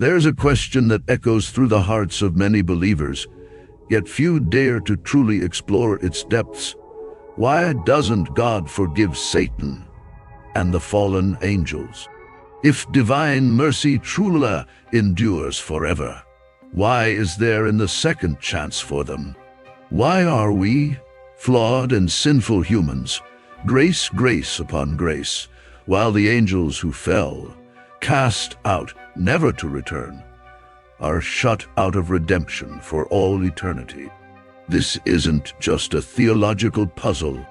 There's a question that echoes through the hearts of many believers, yet few dare to truly explore its depths. Why doesn't God forgive Satan and the fallen angels? If divine mercy truly endures forever, why is there a second chance for them? Why are we, flawed and sinful humans, grace upon grace, while the angels who fell, cast out, never to return, are shut out of redemption for all eternity? This isn't just a theological puzzle.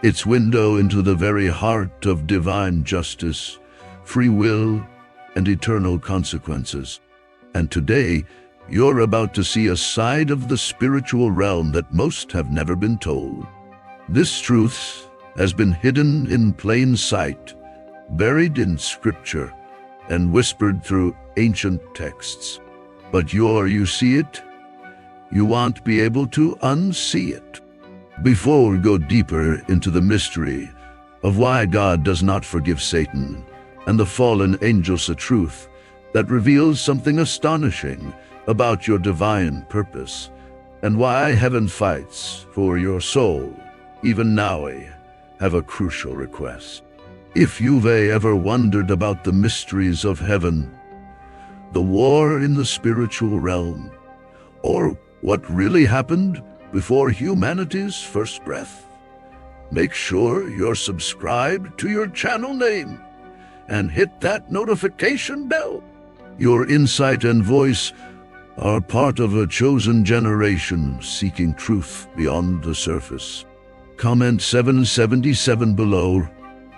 It's window into the very heart of divine justice, free will, and eternal consequences. And today, you're about to see a side of the spiritual realm that most have never been told. This truth has been hidden in plain sight, buried in scripture, and whispered through ancient texts. But you see it, you won't be able to unsee it. Before we go deeper into the mystery of why God does not forgive Satan and the fallen angels, a truth that reveals something astonishing about your divine purpose and why heaven fights for your soul, even now I have a crucial request. If you've ever wondered about the mysteries of heaven, the war in the spiritual realm, or what really happened before humanity's first breath, make sure you're subscribed to your channel name and hit that notification bell. Your insight and voice are part of a chosen generation seeking truth beyond the surface. Comment 777 below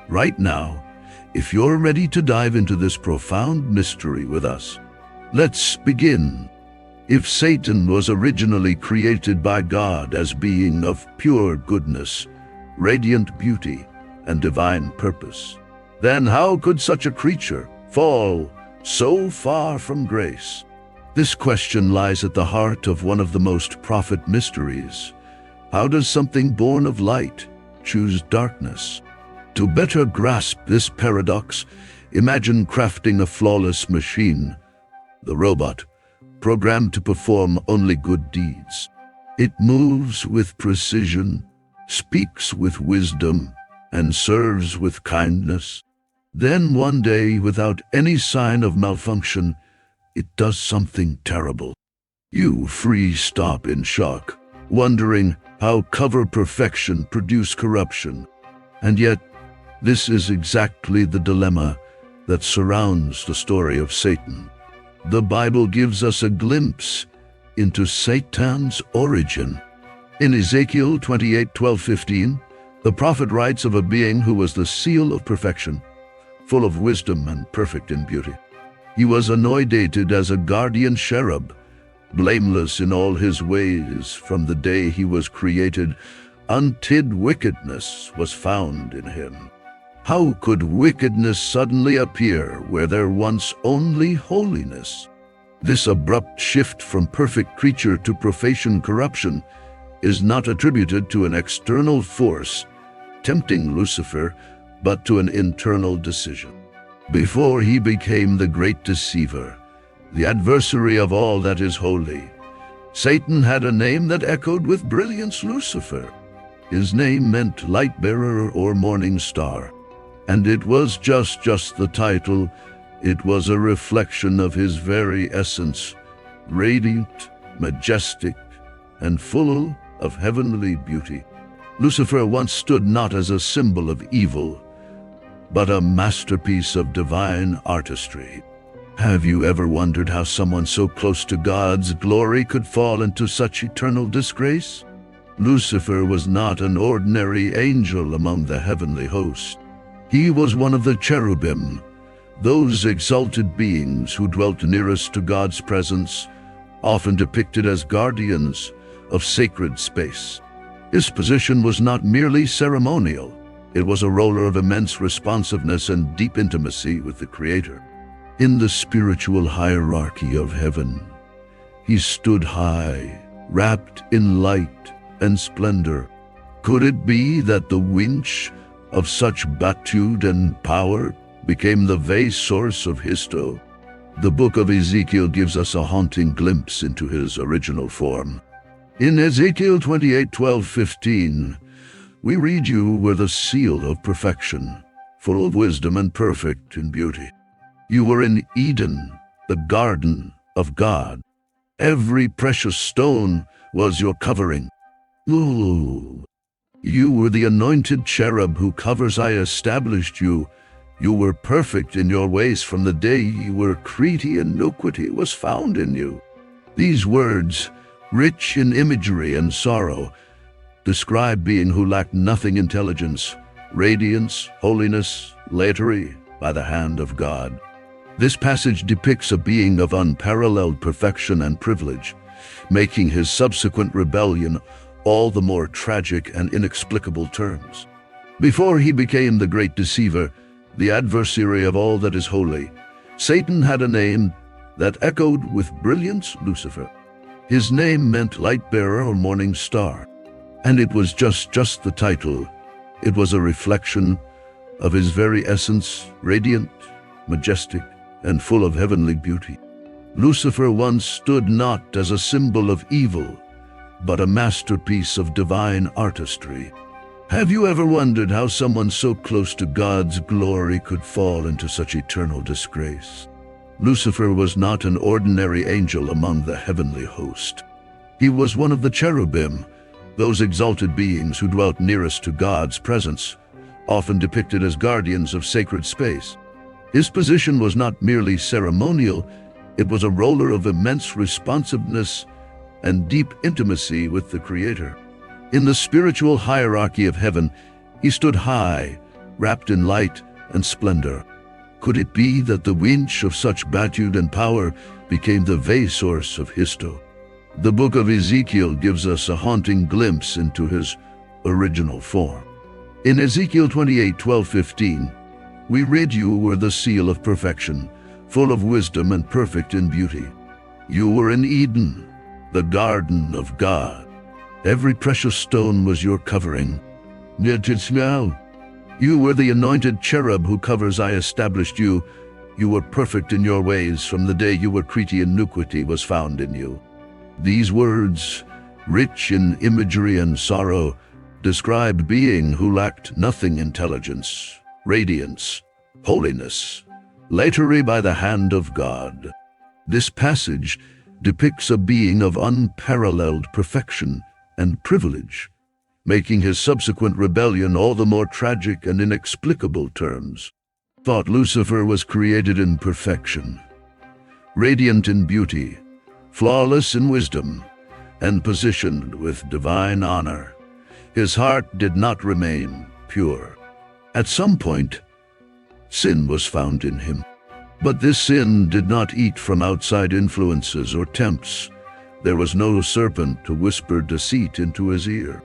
right now if you're ready to dive into this profound mystery with us. Let's begin. If Satan was originally created by God as being of pure goodness, radiant beauty, and divine purpose, then how could such a creature fall so far from grace? This question lies at the heart of one of the most profound mysteries. How does something born of light choose darkness? To better grasp this paradox, imagine crafting a flawless machine, the robot, programmed to perform only good deeds. It moves with precision, speaks with wisdom, and serves with kindness. Then one day, without any sign of malfunction, it does something terrible. You stop in shock, wondering how cover perfection produce corruption. And yet, this is exactly the dilemma that surrounds the story of Satan. The Bible gives us a glimpse into Satan's origin. In Ezekiel 28:12-15, the prophet writes of a being who was the seal of perfection, full of wisdom and perfect in beauty. He was anointed as a guardian cherub, blameless in all his ways from the day he was created, until wickedness was found in him. How could wickedness suddenly appear where there once only holiness? This abrupt shift from perfect creature to profane corruption is not attributed to an external force tempting Lucifer, but to an internal decision. Before he became the great deceiver, the adversary of all that is holy, Satan had a name that echoed with brilliance: Lucifer. His name meant light bearer or morning star. And it was just the title. It was a reflection of his very essence, radiant, majestic, and full of heavenly beauty. Lucifer once stood not as a symbol of evil, but a masterpiece of divine artistry. Have you ever wondered how someone so close to God's glory could fall into such eternal disgrace? Lucifer was not an ordinary angel among the heavenly host. He was one of the cherubim, those exalted beings who dwelt nearest to God's presence, often depicted as guardians of sacred space. His position was not merely ceremonial. It was a role of immense responsiveness and deep intimacy with the Creator. In the spiritual hierarchy of heaven, he stood high, wrapped in light and splendor. Could it be that the winch of such beatitude and power became the very source of histo? The book of Ezekiel gives us a haunting glimpse into his original form. In Ezekiel 28:12-15, we read, "You were the seal of perfection, full of wisdom and perfect in beauty. You were in Eden, the garden of God. Every precious stone was your covering. Ooh. You were the anointed cherub whose covers I established you. You were perfect in your ways from the day you were created, iniquity was found in you." These words, rich in imagery and sorrow, describe being who lacked nothing: intelligence, radiance, holiness, latery by the hand of God. This passage depicts a being of unparalleled perfection and privilege, making his subsequent rebellion all the more tragic and inexplicable terms. Before he became the great deceiver, the adversary of all that is holy, Satan had a name that echoed with brilliance: Lucifer. His name meant light-bearer or morning star, and it was just the title. It was a reflection of his very essence, radiant, majestic, and full of heavenly beauty. Lucifer once stood not as a symbol of evil, but a masterpiece of divine artistry. Have you ever wondered how someone so close to God's glory could fall into such eternal disgrace? Lucifer was not an ordinary angel among the heavenly host. He was one of the cherubim, those exalted beings who dwelt nearest to God's presence, often depicted as guardians of sacred space. His position was not merely ceremonial, it was a role of immense responsiveness and deep intimacy with the Creator. In the spiritual hierarchy of heaven, he stood high, wrapped in light and splendor. Could it be that the winch of such magnitude and power became the very source of histo? The book of Ezekiel gives us a haunting glimpse into his original form. In Ezekiel 28:12-15, we read, "You were the seal of perfection, full of wisdom and perfect in beauty. You were in Eden, the garden of God. Every precious stone was your covering. You were the anointed cherub whose covers I established you. You were perfect in your ways from the day you were created, iniquity was found in you." These words, rich in imagery and sorrow, described being who lacked nothing: intelligence, radiance, holiness, latery by the hand of God. This passage depicts a being of unparalleled perfection and privilege, making his subsequent rebellion all the more tragic and inexplicable terms. Thought Lucifer was created in perfection, radiant in beauty, flawless in wisdom, and positioned with divine honor. His heart did not remain pure. At some point, sin was found in him. But this sin did not eat from outside influences or tempts. There was no serpent to whisper deceit into his ear.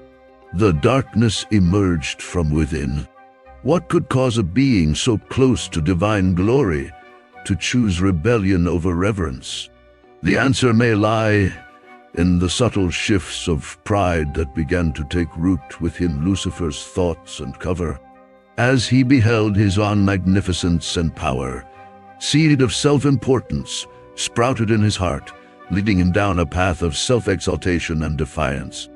The darkness emerged from within. What could cause a being so close to divine glory to choose rebellion over reverence? The answer may lie in the subtle shifts of pride that began to take root within Lucifer's thoughts and cover. As he beheld his own magnificence and power, seed of self-importance sprouted in his heart, leading him down a path of self-exaltation and defiance.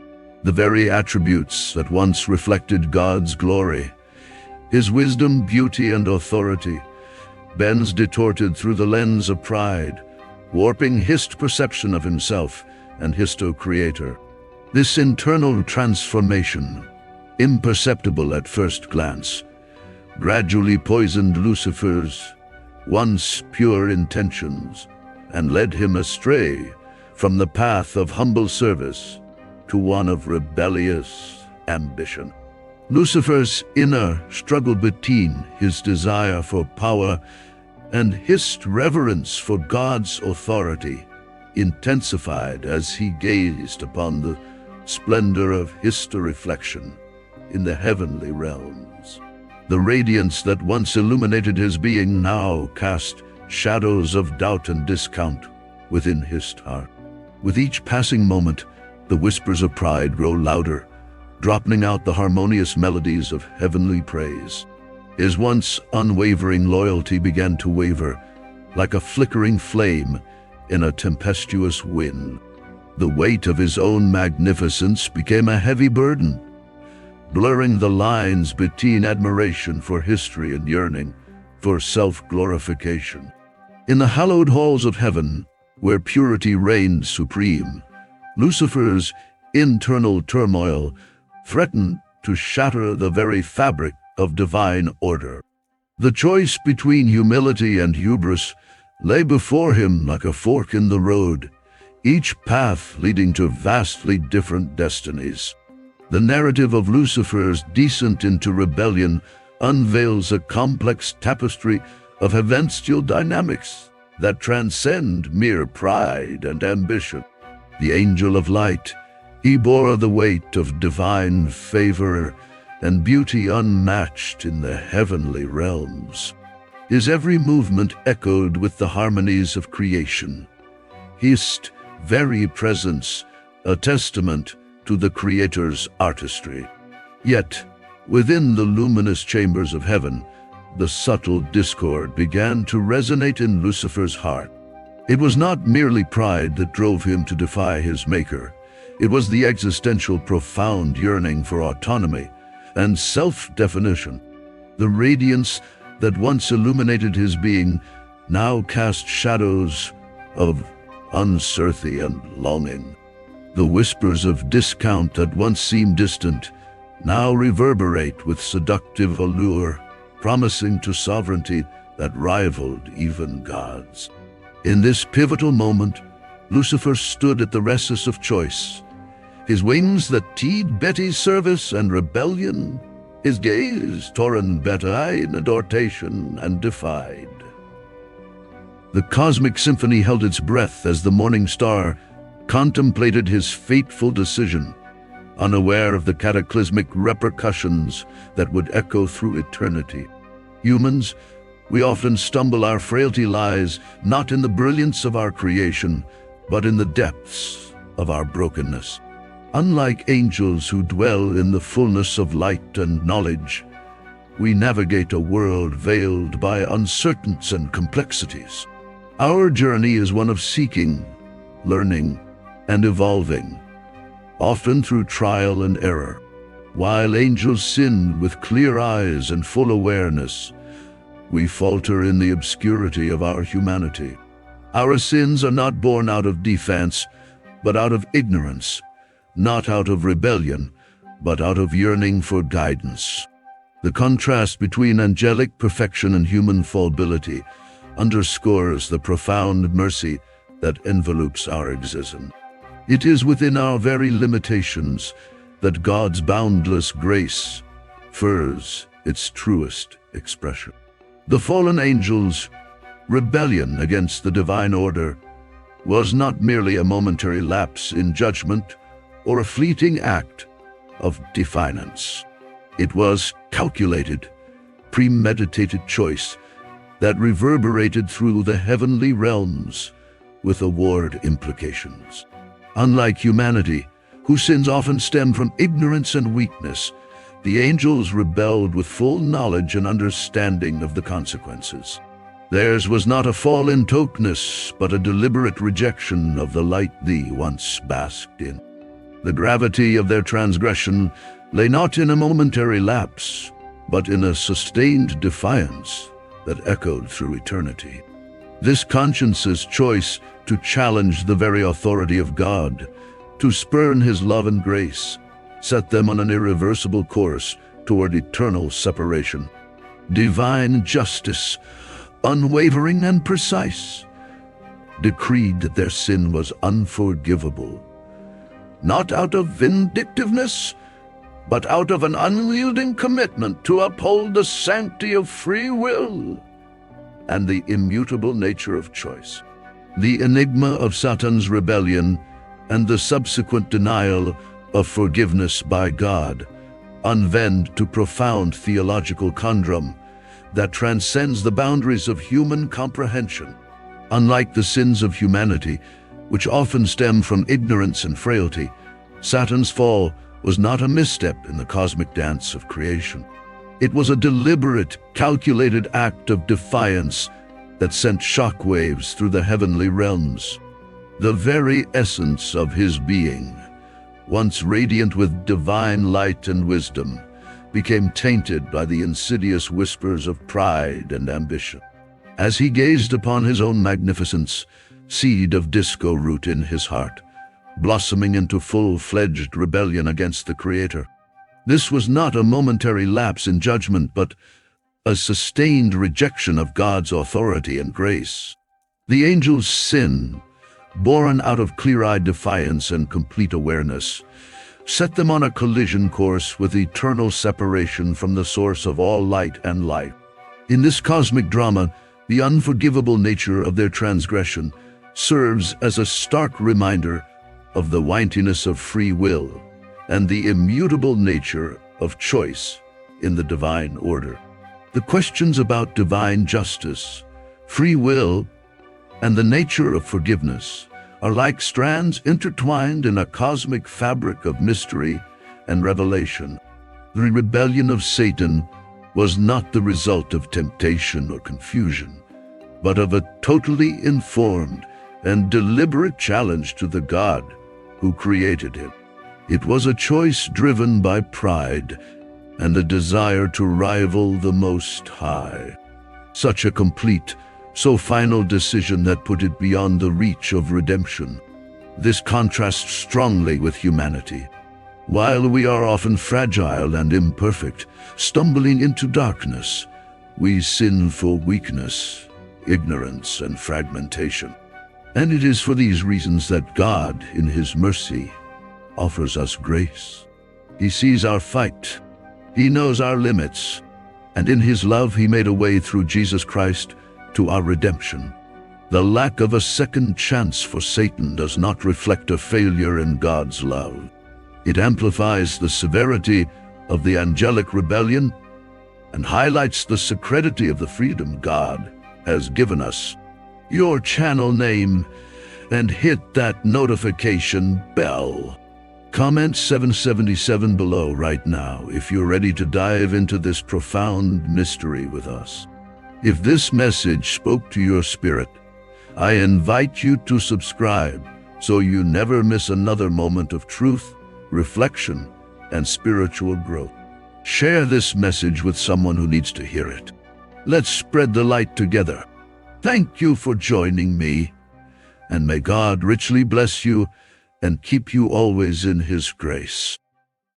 The very attributes that once reflected God's glory, his wisdom, beauty, and authority, bends distorted through the lens of pride, warping his perception of himself and his creator. This internal transformation, imperceptible at first glance, gradually poisoned Lucifer's once pure intentions and led him astray from the path of humble service to one of rebellious ambition. Lucifer's inner struggle between his desire for power and his reverence for God's authority intensified as he gazed upon the splendor of his reflection in the heavenly realms. The radiance that once illuminated his being now cast shadows of doubt and discount within his heart. With each passing moment, the whispers of pride grow louder, dropping out the harmonious melodies of heavenly praise. His once unwavering loyalty began to waver, like a flickering flame in a tempestuous wind. The weight of his own magnificence became a heavy burden, blurring the lines between admiration for history and yearning for self-glorification. In the hallowed halls of heaven, where purity reigned supreme, Lucifer's internal turmoil threatened to shatter the very fabric of divine order. The choice between humility and hubris lay before him like a fork in the road, each path leading to vastly different destinies. The narrative of Lucifer's descent into rebellion unveils a complex tapestry of celestial dynamics that transcend mere pride and ambition. The angel of light, he bore the weight of divine favor and beauty unmatched in the heavenly realms. His every movement echoed with the harmonies of creation, his very presence a testament to the Creator's artistry. Yet, within the luminous chambers of heaven, the subtle discord began to resonate in Lucifer's heart. It was not merely pride that drove him to defy his maker. It was the existential, profound yearning for autonomy and self-definition. The radiance that once illuminated his being now cast shadows of uncertainty and longing. The whispers of discontent that once seemed distant now reverberate with seductive allure, promising to sovereignty that rivaled even gods. In this pivotal moment, Lucifer stood at the recess of choice, his wings that teed Betty's service and rebellion, his gaze torn between adoration and defied. The cosmic symphony held its breath as the morning star contemplated his fateful decision, unaware of the cataclysmic repercussions that would echo through eternity. Humans, we often stumble. Our frailty lies not in the brilliance of our creation, but in the depths of our brokenness. Unlike angels who dwell in the fullness of light and knowledge, we navigate a world veiled by uncertainties and complexities. Our journey is one of seeking, learning, and evolving, often through trial and error. While angels sin with clear eyes and full awareness, we falter in the obscurity of our humanity. Our sins are not born out of defense, but out of ignorance, not out of rebellion, but out of yearning for guidance. The contrast between angelic perfection and human fallibility underscores the profound mercy that envelopes our existence. It is within our very limitations that God's boundless grace furs its truest expression. The fallen angels' rebellion against the divine order was not merely a momentary lapse in judgment or a fleeting act of defiance. It was calculated, premeditated choice that reverberated through the heavenly realms with award implications. Unlike humanity, whose sins often stem from ignorance and weakness, the angels rebelled with full knowledge and understanding of the consequences. Theirs was not a fall in darkness, but a deliberate rejection of the light they once basked in. The gravity of their transgression lay not in a momentary lapse, but in a sustained defiance that echoed through eternity. This conscience's choice to challenge the very authority of God, to spurn his love and grace, set them on an irreversible course toward eternal separation. Divine justice, unwavering and precise, decreed that their sin was unforgivable, not out of vindictiveness, but out of an unyielding commitment to uphold the sanctity of free will and the immutable nature of choice. The enigma of Satan's rebellion and the subsequent denial of forgiveness by God unvend to profound theological conundrum that transcends the boundaries of human comprehension. Unlike the sins of humanity, which often stem from ignorance and frailty, Satan's fall was not a misstep in the cosmic dance of creation. It was a deliberate, calculated act of defiance that sent shockwaves through the heavenly realms. The very essence of his being, once radiant with divine light and wisdom, became tainted by the insidious whispers of pride and ambition. As he gazed upon his own magnificence, seed of disco root in his heart, blossoming into full-fledged rebellion against the Creator. This was not a momentary lapse in judgment, but a sustained rejection of God's authority and grace. The angel's sin, born out of clear-eyed defiance and complete awareness, set them on a collision course with eternal separation from the source of all light and life. In this cosmic drama, the unforgivable nature of their transgression serves as a stark reminder of the wantiness of free will and the immutable nature of choice in the divine order. The questions about divine justice, free will, and the nature of forgiveness are like strands intertwined in a cosmic fabric of mystery and revelation. The rebellion of Satan was not the result of temptation or confusion, but of a totally informed and deliberate challenge to the God who created him. It was a choice driven by pride and a desire to rival the Most High. Such a complete, so final decision that put it beyond the reach of redemption. This contrasts strongly with humanity. While we are often fragile and imperfect, stumbling into darkness, we sin for weakness, ignorance, and fragmentation. And it is for these reasons that God, in His mercy, offers us grace. He sees our fight. He knows our limits. And in His love, He made a way through Jesus Christ to our redemption. The lack of a second chance for Satan does not reflect a failure in God's love. It amplifies the severity of the angelic rebellion and highlights the sacredity of the freedom God has given us. Your channel name and hit that notification bell. Comment 777 below right now if you're ready to dive into this profound mystery with us. If this message spoke to your spirit, I invite you to subscribe so you never miss another moment of truth, reflection, and spiritual growth. Share this message with someone who needs to hear it. Let's spread the light together. Thank you for joining me, and may God richly bless you and keep you always in His grace.